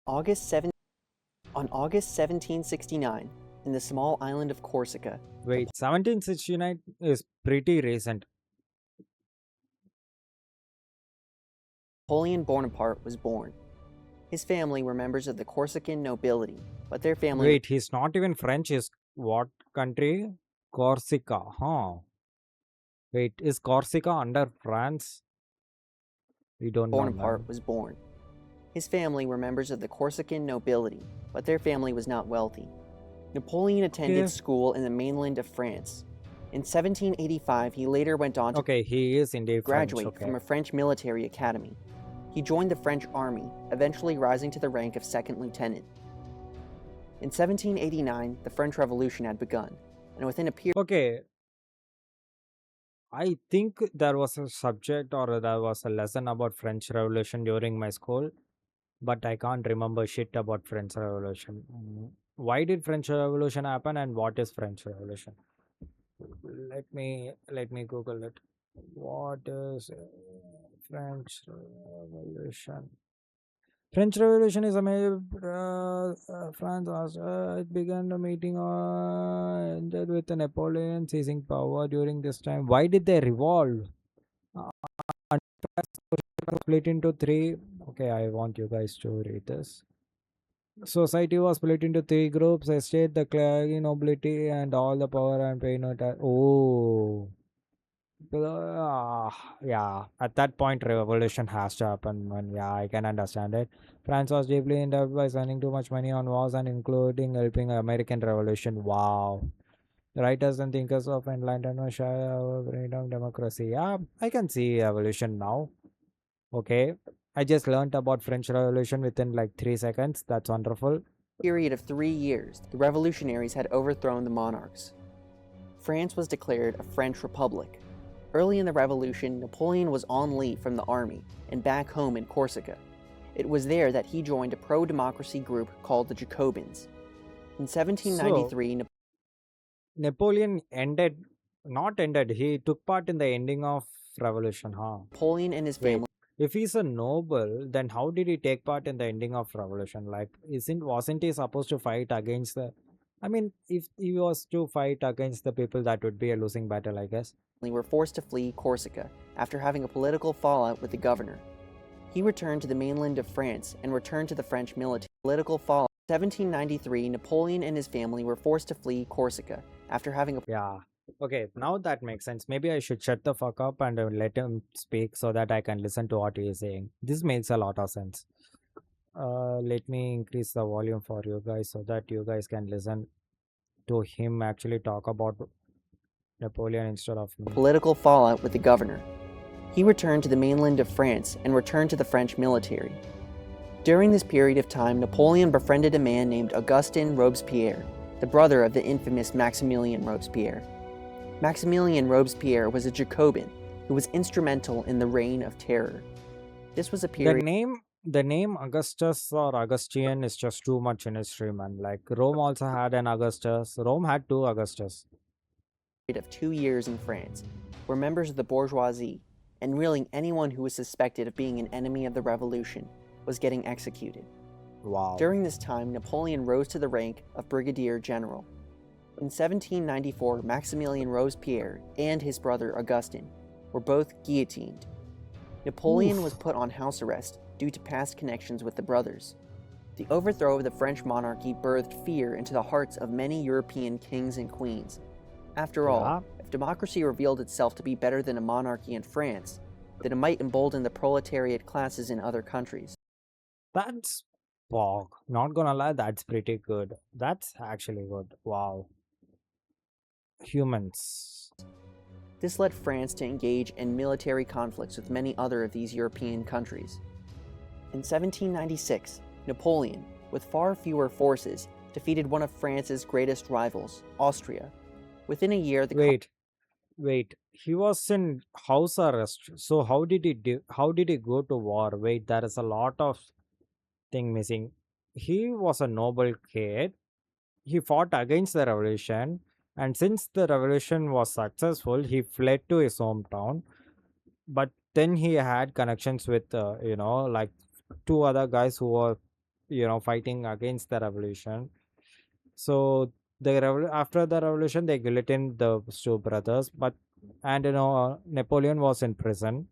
August 7 On August 1769, in the small island of Corsica, Wait, 1769 is pretty recent. Napoleon Bonaparte was born. His family were members of the Corsican nobility, but their family was Wait, he's not even French. Is what country? Corsica, huh? Wait, is Corsica under France? We don't know, Bonaparte man. was born. His family were members of the Corsican nobility, but their family was not wealthy. Napoleon attended Okay, school in the mainland of France. In 1785, he later went on to okay, he is indeed French. graduate Okay, from a French military academy. He joined the French army, eventually rising to the rank of second lieutenant. In 1789, the French Revolution had begun, and within a period okay. I think there was a subject or there was a lesson about French Revolution during my school, but I can't remember shit about French Revolution. Why did French Revolution happen and what is French Revolution? Let me Google it. What is French Revolution? French Revolution is a major France. It began the meeting ended with Napoleon seizing power during this time. Why did they revolve? Uh, and split into three. Okay, I want you guys to read this. Society was split into three groups: estate, the clergy, nobility, and all the power and pay no tax. Oh. Yeah, at that point, revolution has to happen. And yeah, I can understand it. France was deeply indebted by spending too much money on wars and including helping American Revolution. Wow. Writers and thinkers of enlightenment share our freedom, democracy. Yeah, I can see evolution now. Okay. I just learned about French Revolution within like 3 seconds. That's wonderful. of 3 years, the revolutionaries had overthrown the monarchs. France was declared a French republic. Early in the revolution, Napoleon was on leave from the army and back home in Corsica. It was there that he joined a pro-democracy group called the Jacobins. In So 1793, Napoleon not ended. He took part in the ending of revolution, huh? Napoleon and his family Wait, if he's a noble, then how did he take part in the ending of revolution? Like, wasn't he supposed to fight against the? I mean, if he was to fight against the people, that would be a losing battle, I guess. were forced to flee Corsica after having a political fallout with the governor. He returned to the mainland of France and returned to the French military. Political fallout. In 1793, Napoleon and his family were forced to flee Corsica after having a Yeah. Okay, now that makes sense. Maybe I should shut the fuck up and let him speak so that I can listen to what he is saying. This makes a lot of sense. Let me increase the volume for you guys so that you guys can listen to him actually talk about Napoleon instead of me. political fallout with the governor. He returned to the mainland of France and returned to the French military. During this period of time, Napoleon befriended a man named Augustin Robespierre, the brother of the infamous Maximilien Robespierre. Maximilien Robespierre was a Jacobin who was instrumental in the Reign of Terror. This was a The period name the name Augustus or Augustine is just too much in history, man. Like Rome also had an Augustus. Rome had two Augustus. of 2 years in France, where members of the bourgeoisie, and really anyone who was suspected of being an enemy of the revolution, was getting executed. Wow. During this time, Napoleon rose to the rank of brigadier general. In 1794, Maximilien Robespierre and his brother Augustin were both guillotined. Napoleon was Oof. put on house arrest due to past connections with the brothers. The overthrow of the French monarchy birthed fear into the hearts of many European kings and queens. After all, Yeah. if democracy revealed itself to be better than a monarchy in France, then it might embolden the proletariat classes in other countries. That's Pog. Not gonna lie, that's pretty good. That's actually good. Wow. Humans. This led France to engage in military conflicts with many other of these European countries. In 1796, Napoleon, with far fewer forces, defeated one of France's greatest rivals, Austria. Within a year, Wait, wait. He was in house arrest. So how did he go to war? Wait, there is a lot of thing missing. He was a noble kid. He fought against the revolution, and since the revolution was successful, he fled to his hometown. But then he had connections with like two other guys who were fighting against the revolution. So after the revolution, they guillotined the two brothers, but and Napoleon was in prison.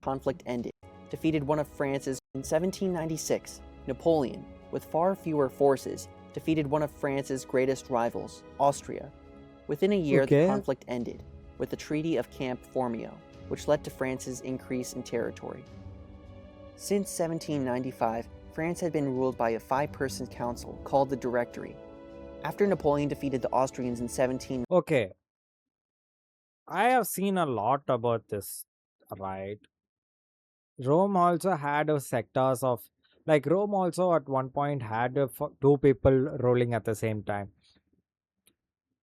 conflict ended, defeated one of France's. In 1796, Napoleon, with far fewer forces, defeated one of France's greatest rivals, Austria. Within a year, the Okay. conflict ended with the Treaty of Camp Formio, which led to France's increase in territory. Since 1795, France had been ruled by a five-person council called the Directory. After Napoleon defeated the Austrians in 17, Okay, I have seen a lot about this, right? Rome also had a sectors of, like, Rome also at one point had two people ruling at the same time.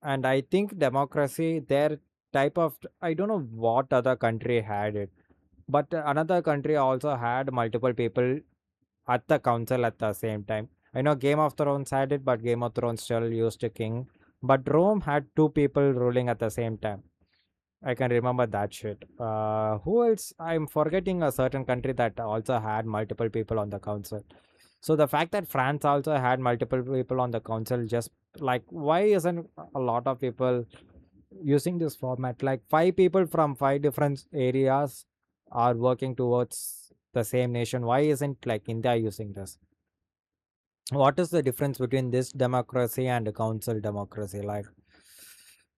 And I think democracy, their type of, I don't know what other country had it, but another country also had multiple people at the council at the same time. I know Game of Thrones had it, but Game of Thrones still used a king. But Rome had two people ruling at the same time. I can remember that shit. Who else? I'm forgetting a certain country that also had multiple people on the council. So the fact that France also had multiple people on the council, just like, why isn't a lot of people using this format? Like, five people from five different areas are working towards the same nation. Why isn't like India using this? What is the difference between this democracy and a council democracy? Like,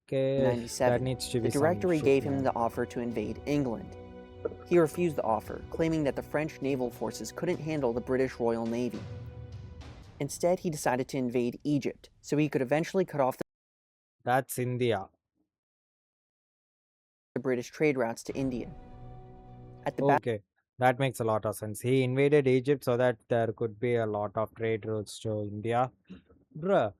okay, there 97, needs to the be some Directory shit, gave him man. the offer to invade England. He refused the offer, claiming that the French naval forces couldn't handle the British Royal Navy. Instead, he decided to invade Egypt so he could eventually cut off That's India. the British trade routes to India. At the Battle Okay, that makes a lot of sense. He invaded Egypt so that there could be a lot of trade routes to India. Bruh,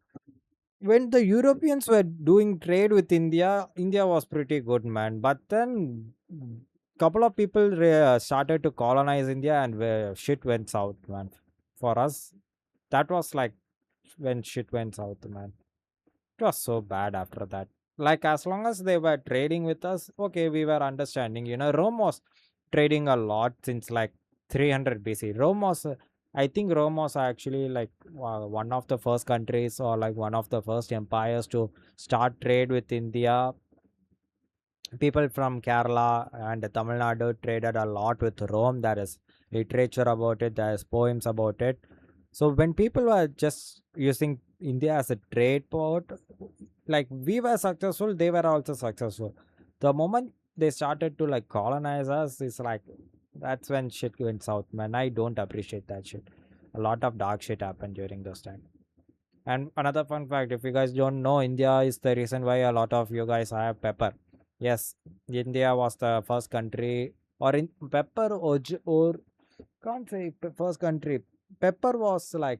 when the Europeans were doing trade with India, India was pretty good, man. But then couple of people started to colonize India, and shit went south, man. For us, that was like when shit went south, man. It was so bad after that. Like, as long as they were trading with us, okay, we were understanding. Rome was trading a lot since like 300 BC. I think Rome was actually like one of the first countries, or like one of the first empires to start trade with India. People from Kerala and Tamil Nadu traded a lot with Rome. There is literature about it, there is poems about it. So when people were just using India as a trade port, like, we were successful, they were also successful. The moment they started to like colonize us, it's like, that's when shit went south, man. I don't appreciate that shit. A lot of dark shit happened during those time. And another fun fact, if you guys don't know, India is the reason why a lot of you guys have pepper. Yes, India was the first country, or in pepper, or can't say first country. Pepper was like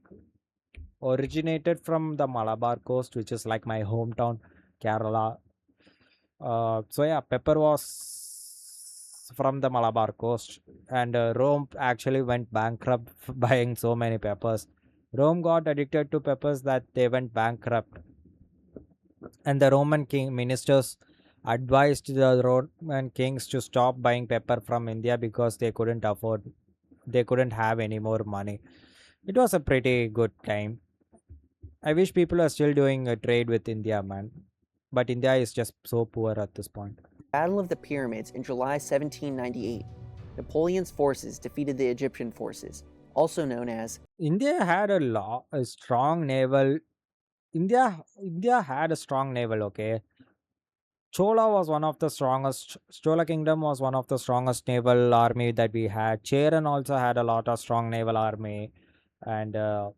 originated from the Malabar coast, which is like my hometown, Kerala. So yeah, pepper was from the Malabar coast, and Rome actually went bankrupt buying so many peppers. Rome got addicted to peppers that they went bankrupt, and the Roman king ministers advised the Roman kings to stop buying pepper from India because they couldn't have any more money. It was a pretty good time. I wish people are still doing a trade with India, man. But India is just so poor at this point. Battle of the Pyramids in July 1798, Napoleon's forces defeated the Egyptian forces, also known as India had a strong naval. India had a strong naval. Okay, Chola Kingdom was one of the strongest naval army that we had. Cheran also had a lot of strong naval army, and the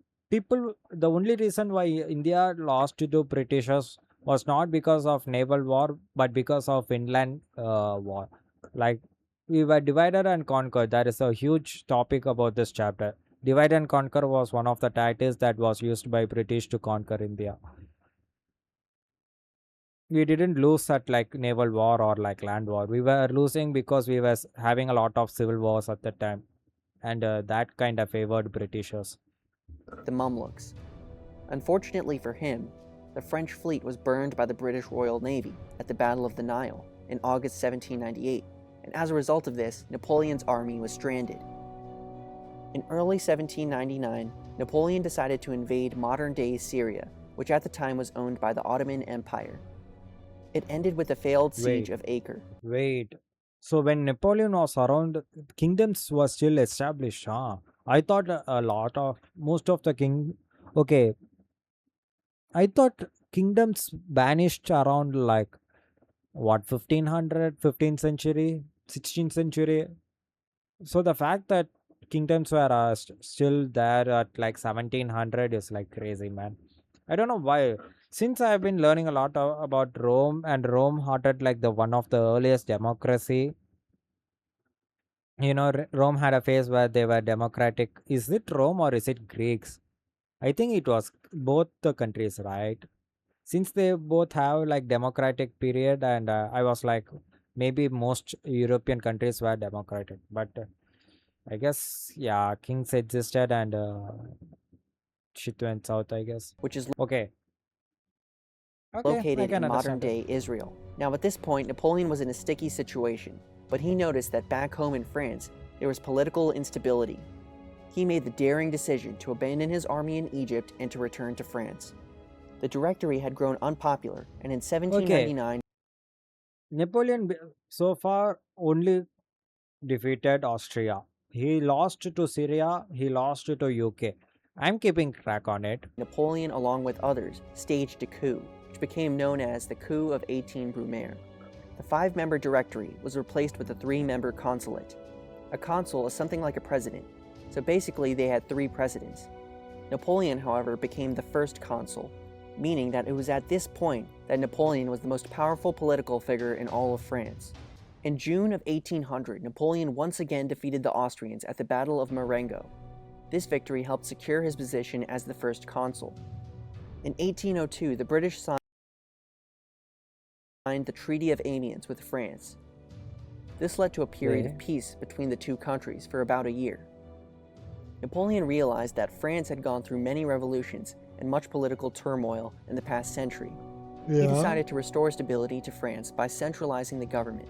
only reason why India lost to the Britishers was not because of naval war, but because of inland war. Like, we were divided and conquered. That is a huge topic about this chapter. Divide and conquer was one of the tactics that was used by British to conquer India. We didn't lose at like naval war or like land war. We were losing because we were having a lot of civil wars at the time, and that kind of favored Britishers. the Mamluks. Unfortunately for him, the French fleet was burned by the British Royal Navy at the Battle of the Nile in August 1798, and as a result of this, Napoleon's army was stranded. In early 1799, Napoleon decided to invade modern-day Syria, which at the time was owned by the Ottoman Empire. It ended with the failed siege Wait, of Acre, wait. So when Napoleon was around, kingdoms were still established, huh? I thought a lot of most of the king. Okay, I thought kingdoms vanished around like what 1500, 15th century, 16th century. So the fact that kingdoms were still there at like 1700 is like crazy, man. I don't know why. Since I've been learning a lot about Rome, and Rome hearted like the one of the earliest democracy. Rome had a phase where they were democratic. Is it Rome or is it Greeks? I think it was both the countries, right? Since they both have like democratic period, and I was like, maybe most European countries were democratic, but I guess yeah, kings existed, and shit went south, I guess. which is Okay, okay, I located can in understand it. modern-day Israel. Now, at this point, Napoleon was in a sticky situation, but he noticed that back home in France, there was political instability. He made the daring decision to abandon his army in Egypt and to return to France. The Directory had grown unpopular, and in Okay, 1799, Napoleon so far only defeated Austria. He lost to Syria. He lost to UK. I'm keeping track on it. Napoleon, along with others, staged a coup, which became known as the Coup of 18 Brumaire. The five-member Directory was replaced with a three-member consulate. A consul is something like a president, so basically they had three presidents. Napoleon, however, became the first consul, meaning that it was at this point that Napoleon was the most powerful political figure in all of France. In June of 1800, Napoleon once again defeated the Austrians at the Battle of Marengo. This victory helped secure his position as the first consul. In 1802, the British signed the Treaty of Amiens with France. This led to a period Okay. of peace between the two countries for about a year. Napoleon realized that France had gone through many revolutions and much political turmoil in the past century. He Yeah. decided to restore stability to France by centralizing the government.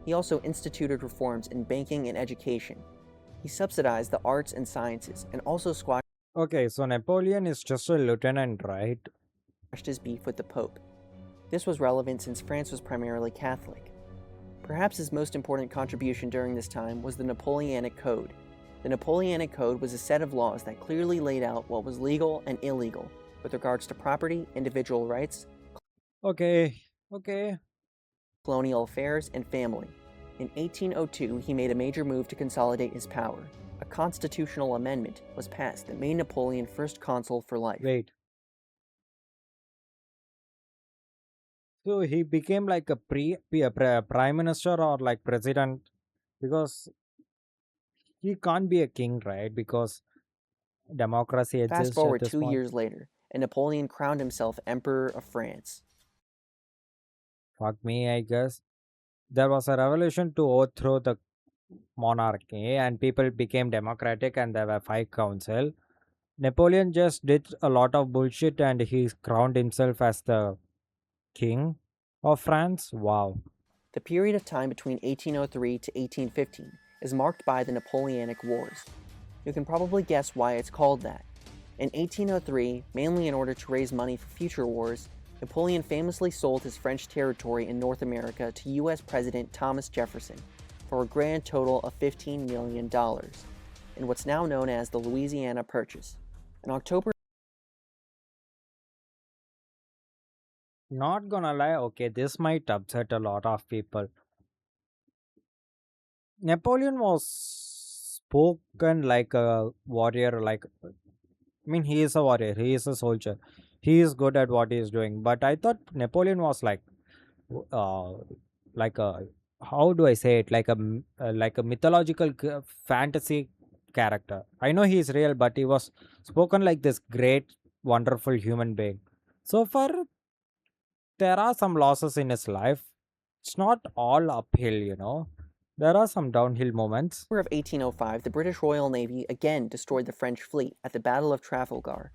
He also instituted reforms in banking and education. He subsidized the arts and sciences and also squashed Okay, so Napoleon is just a lieutenant, right? his beef with the Pope. This was relevant since France was primarily Catholic. Perhaps his most important contribution during this time was the Napoleonic Code. The Napoleonic Code was a set of laws that clearly laid out what was legal and illegal with regards to property, individual rights, Okay, okay. colonial affairs, and family. In 1802, he made a major move to consolidate his power. A constitutional amendment was passed that made Napoleon first consul for life. Wait. So he became like a prime minister or like president because he can't be a king, right? Because democracy Fast exists at forward this 2 point. years later, and Napoleon crowned himself Emperor of France. Fuck me, I guess. There was a revolution to overthrow the monarchy, and people became democratic, and there were five council. Napoleon just did a lot of bullshit, and he crowned himself as the king of France. Wow. The period of time between 1803 to 1815 is marked by the Napoleonic Wars. You can probably guess why it's called that. In 1803, mainly in order to raise money for future wars, Napoleon famously sold his French territory in North America to US President Thomas Jefferson for a grand total of $15 million in what's now known as the Louisiana Purchase. In October Not gonna lie, okay, this might upset a lot of people. Napoleon was spoken like a warrior, like, I mean, he is a warrior, he is a soldier, he is good at what he is doing. But I thought Napoleon was uh, like a, how do I say it, like a mythological fantasy character. I know he is real, but he was spoken like this great, wonderful human being. So far, there are some losses in his life. It's not all uphill. There are some downhill moments. of 1805, the British Royal Navy again destroyed the French fleet at the Battle of Trafalgar.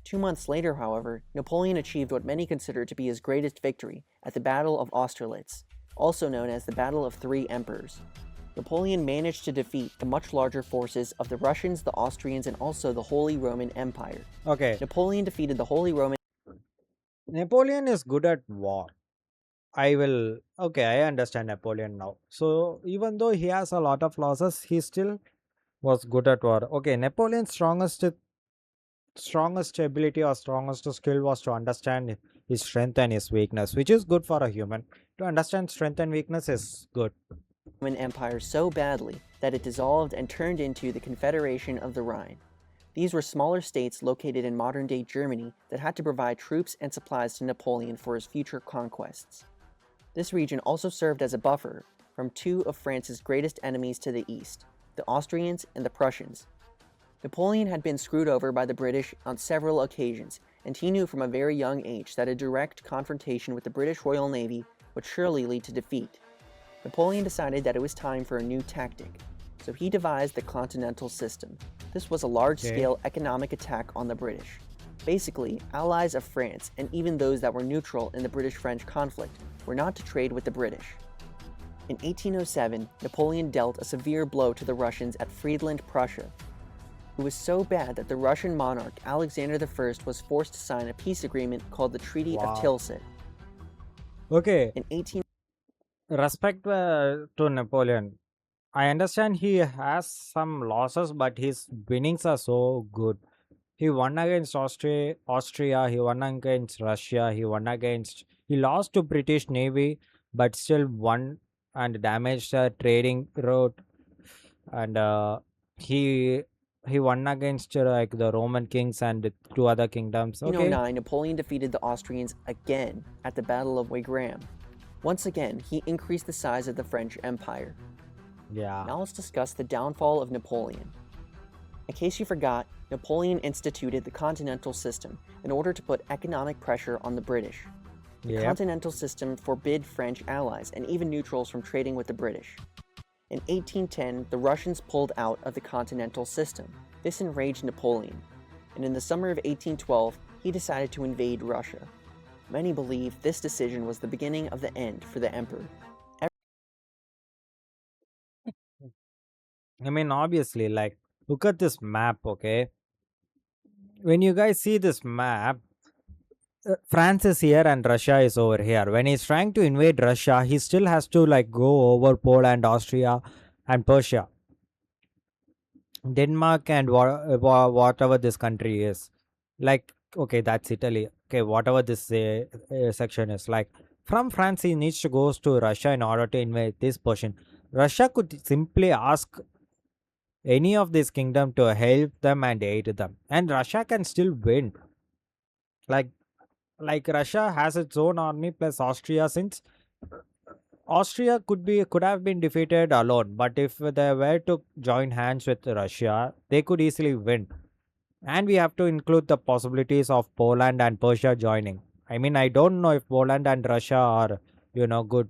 2 months later, however, Napoleon achieved what many consider to be his greatest victory at the Battle of Austerlitz, also known as the Battle of Three Emperors. Napoleon managed to defeat the much larger forces of the Russians, the Austrians, and also the Holy Roman Empire. Okay, Napoleon defeated the Holy Roman Napoleon is good at war. I will. Okay, I understand Napoleon now. So even though he has a lot of losses, he still was good at war. Okay, Napoleon's strongest ability or strongest skill was to understand his strength and his weakness, which is good for a human. To understand strength and weakness is good. Empire so badly that it dissolved and turned into the Confederation of the Rhine. These were smaller states located in modern-day Germany that had to provide troops and supplies to Napoleon for his future conquests. This region also served as a buffer from two of France's greatest enemies to the east, the Austrians and the Prussians. Napoleon had been screwed over by the British on several occasions, and he knew from a very young age that a direct confrontation with the British Royal Navy would surely lead to defeat. Napoleon decided that it was time for a new tactic, so he devised the Continental System. This was a large-scale economic attack on the British. Basically, allies of France, and even those that were neutral in the British-French conflict, were not to trade with the British. In 1807, Napoleon dealt a severe blow to the Russians at Friedland, Prussia. It was so bad that the Russian monarch Alexander I was forced to sign a peace agreement called the Treaty of Tilsit. Okay, In 18 respect to Napoleon. I understand he has some losses, but his winnings are so good. He won against Austria, he won against Russia, he lost to British Navy, but still won and damaged the trading route, and he he won against like the Roman kings and the two other kingdoms. Okay, 1809, Napoleon defeated the Austrians again at the Battle of Wagram. Once again, he increased the size of the French Empire. yeah, Now let's discuss the downfall of Napoleon. In case you forgot, Napoleon instituted the Continental System in order to put economic pressure on the British. The yep. Continental System forbid French allies and even neutrals from trading with the British. In 1810, the Russians pulled out of the Continental System. This enraged Napoleon, and in the summer of 1812, he decided to invade Russia. Many believe this decision was the beginning of the end for the emperor. I mean, obviously, like, look at this map, okay? When you guys see this map, France is here and Russia is over here. When he's trying to invade Russia, he still has to like go over Poland, Austria, and Persia, Denmark, and whatever this country is. Like, okay, that's Italy. Okay, whatever this section is. Like, from France, he needs to go to Russia in order to invade this portion. Russia could simply ask any of this kingdom to help them and aid them, and Russia can still win. Like, Russia has its own army plus Austria, since Austria could have been defeated alone, but if they were to join hands with Russia, they could easily win. And we have to include the possibilities of Poland and Persia joining. I mean, I don't know if Poland and Russia are, good,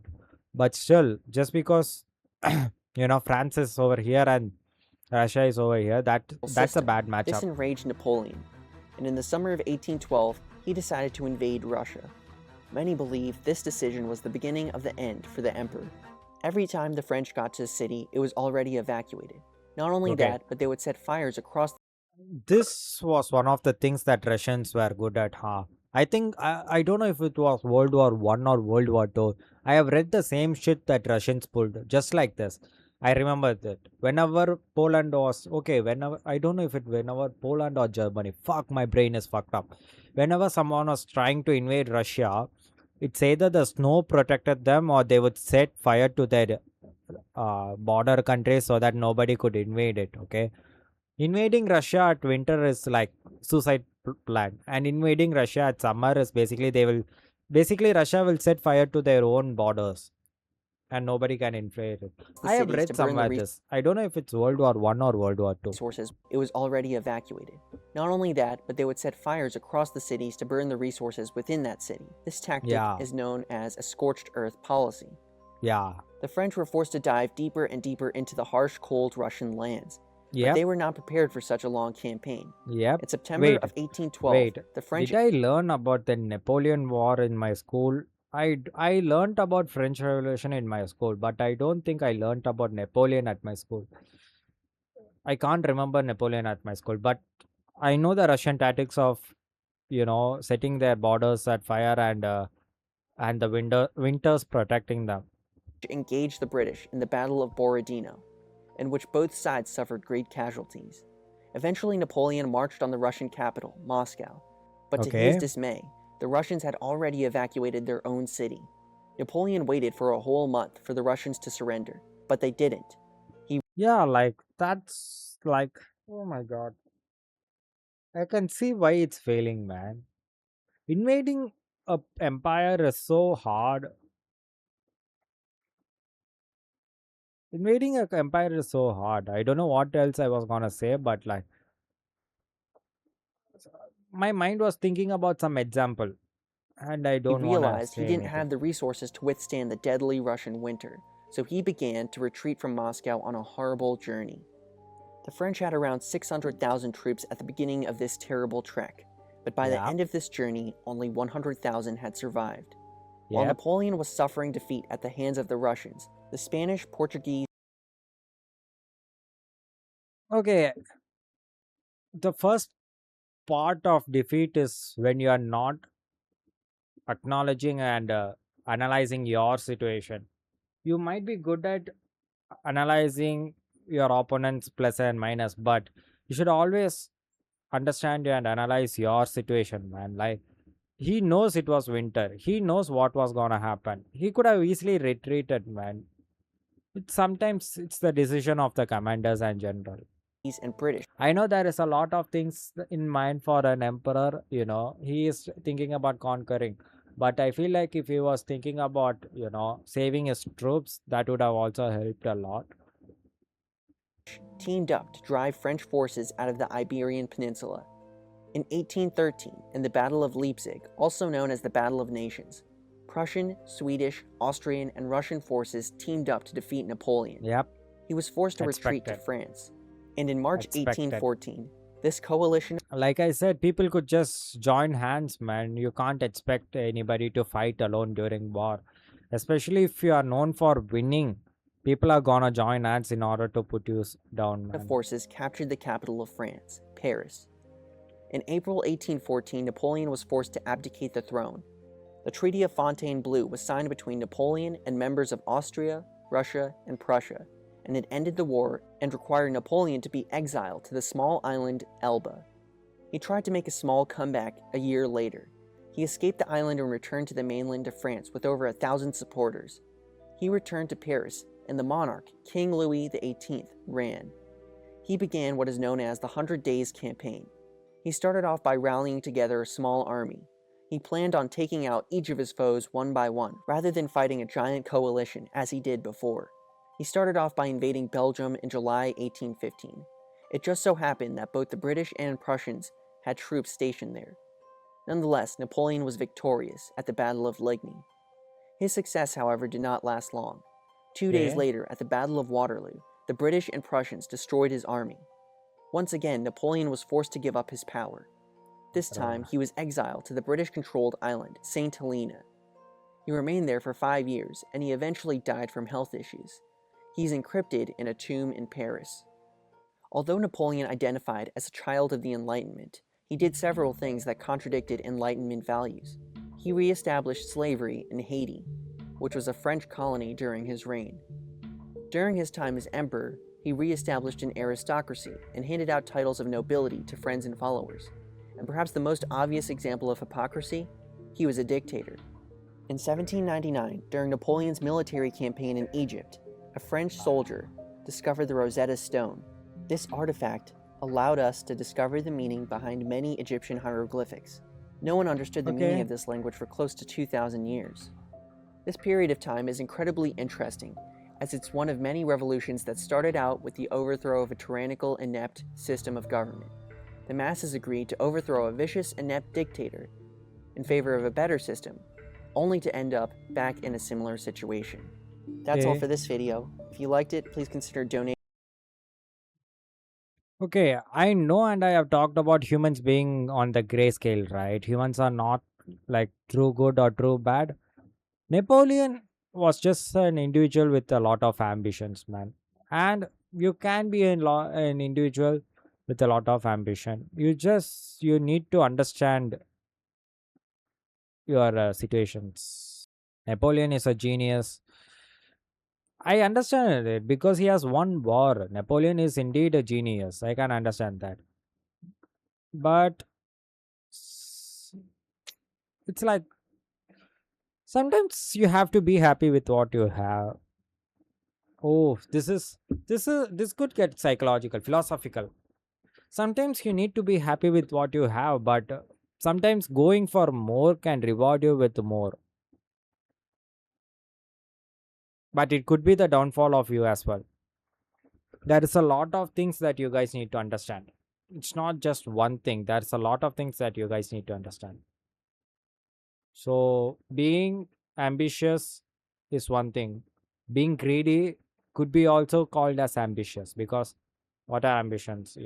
but still, just because France is over here and Russia is over here, that's a System. bad This matchup. enraged Napoleon, and in the summer of 1812, he decided to invade Russia. Many believe this decision was the beginning of the end for the emperor. Every time the French got to a city, it was already evacuated. Not only Okay. that, but they would set fires across This was one of the things that Russians were good at, huh? I think I don't know if it was World War One or World War Two. I have read the same shit that Russians pulled, just like this. I remember that whenever Poland was okay, whenever I don't know if it whenever Poland or Germany, fuck, my brain is fucked up. Whenever someone was trying to invade Russia, it's either the snow protected them or they would set fire to their border countries so that nobody could invade it. Okay, invading Russia at winter is like suicide plan, and invading Russia at summer is basically Russia will set fire to their own borders, and nobody can invade it. the I have cities to read burn the somewhere this. I don't know if it's World War One or World War Two. resources. It was already evacuated. Not only that, but they would set fires across the cities to burn the resources within that city. This tactic Yeah, is known as a scorched earth policy. yeah, The French were forced to dive deeper and deeper into the harsh, cold Russian lands, but yep, they were not prepared for such a long campaign. yep. In September Wait, of 1812, wait. the French Did I learn about the Napoleon War in my school? I learned about French Revolution in my school, but I don't think I learned about Napoleon at my school. I can't remember Napoleon at my school, but I know the Russian tactics of setting their borders at fire and the winters protecting them. engaged the British in the Battle of Borodino, in which both sides suffered great casualties. Eventually, Napoleon marched on the Russian capital, Moscow, but to his Okay. dismay, the Russians had already evacuated their own city. Napoleon waited for a whole month for the Russians to surrender, but they didn't. He Yeah, like that's like, oh my god. I can see why it's failing, man. Invading a empire is so hard. Invading a empire is so hard. I don't know what else I was gonna say, but like my mind was thinking about some example, and I he don't wanna realized he say didn't anything. have the resources to withstand the deadly Russian winter, so he began to retreat from Moscow on a horrible journey. The French had around 600,000 troops at the beginning of this terrible trek, but by the Yeah. end of this journey, only 100,000 had survived. While Yep. Napoleon was suffering defeat at the hands of the Russians, the Spanish, Portuguese, Okay. The first part of defeat is when you are not acknowledging and analyzing your situation. You might be good at analyzing your opponent's plus and minus, but you should always understand and analyze your situation, man. Like, he knows it was winter, he knows what was gonna happen, he could have easily retreated, man. Sometimes it's the decision of the commanders and general. and British I know there is a lot of things in mind for an emperor, he is thinking about conquering. But I feel like if he was thinking about, saving his troops, that would have also helped a lot. teamed up to drive French forces out of the Iberian Peninsula. In 1813, in the Battle of Leipzig, also known as the Battle of Nations, Prussian, Swedish, Austrian, and Russian forces teamed up to defeat Napoleon. Yep, He was forced to retreat to expected. France. And in March Expected. 1814, this coalition Like I said, people could just join hands, man. You can't expect anybody to fight alone during war, especially if you are known for winning. People are gonna join hands in order to put you down, of man. forces captured the capital of France, Paris. In April 1814, Napoleon was forced to abdicate the throne. The Treaty of Fontainebleau was signed between Napoleon and members of Austria, Russia, and Prussia, and it ended the war and required Napoleon to be exiled to the small island Elba. He tried to make a small comeback a year later. He escaped the island and returned to the mainland of France with over 1,000 supporters. He returned to Paris, and the monarch, King Louis XVIII, ran. He began what is known as the Hundred Days Campaign. He started off by rallying together a small army. He planned on taking out each of his foes one by one, rather than fighting a giant coalition as he did before. He started off by invading Belgium in July 1815. It just so happened that both the British and Prussians had troops stationed there. Nonetheless, Napoleon was victorious at the Battle of Ligny. His success, however, did not last long. 2 days Okay. later, at the Battle of Waterloo, the British and Prussians destroyed his army. Once again, Napoleon was forced to give up his power. This time, he was exiled to the British-controlled island, St. Helena. He remained there for 5 years, and he eventually died from health issues. He's encrypted in a tomb in Paris. Although Napoleon identified as a child of the Enlightenment, he did several things that contradicted Enlightenment values. He re-established slavery in Haiti, which was a French colony during his reign. During his time as emperor, he re-established an aristocracy and handed out titles of nobility to friends and followers. And perhaps the most obvious example of hypocrisy, he was a dictator. In 1799, during Napoleon's military campaign in Egypt, a French soldier discovered the Rosetta Stone. This artifact allowed us to discover the meaning behind many Egyptian hieroglyphics. No one understood the meaning Okay. of this language for close to 2,000 years. This period of time is incredibly interesting, as it's one of many revolutions that started out with the overthrow of a tyrannical, inept system of government. The masses agreed to overthrow a vicious, inept dictator in favor of a better system, only to end up back in a similar situation. That's all Okay. for this video. If you liked it, please consider donating. Okay, I know, and I have talked about humans being on the gray scale, right? Humans are not like true good or true bad. Napoleon was just an individual with a lot of ambitions, man. And you can be an individual with a lot of ambition. You need to understand your situations. Napoleon is a genius. I understand it because he has won war. Napoleon is indeed a genius. I can understand that. But s- it's like sometimes you have to be happy with what you have. Oh, this could get psychological, philosophical. Sometimes you need to be happy with what you have, but sometimes going for more can reward you with more. But it could be the downfall of you as well. There is a lot of things that you guys need to understand. It's not just one thing. There's a lot of things that you guys need to understand. So being ambitious is one thing. Being greedy could be also called as ambitious, because what are ambitions,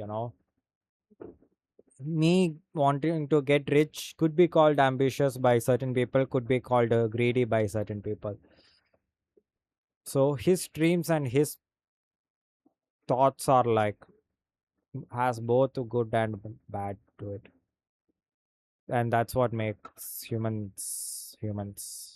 me wanting to get rich could be called ambitious by certain people, could be called greedy by certain people. So his dreams and his thoughts are like, has both good and bad to it, and that's what makes humans humans.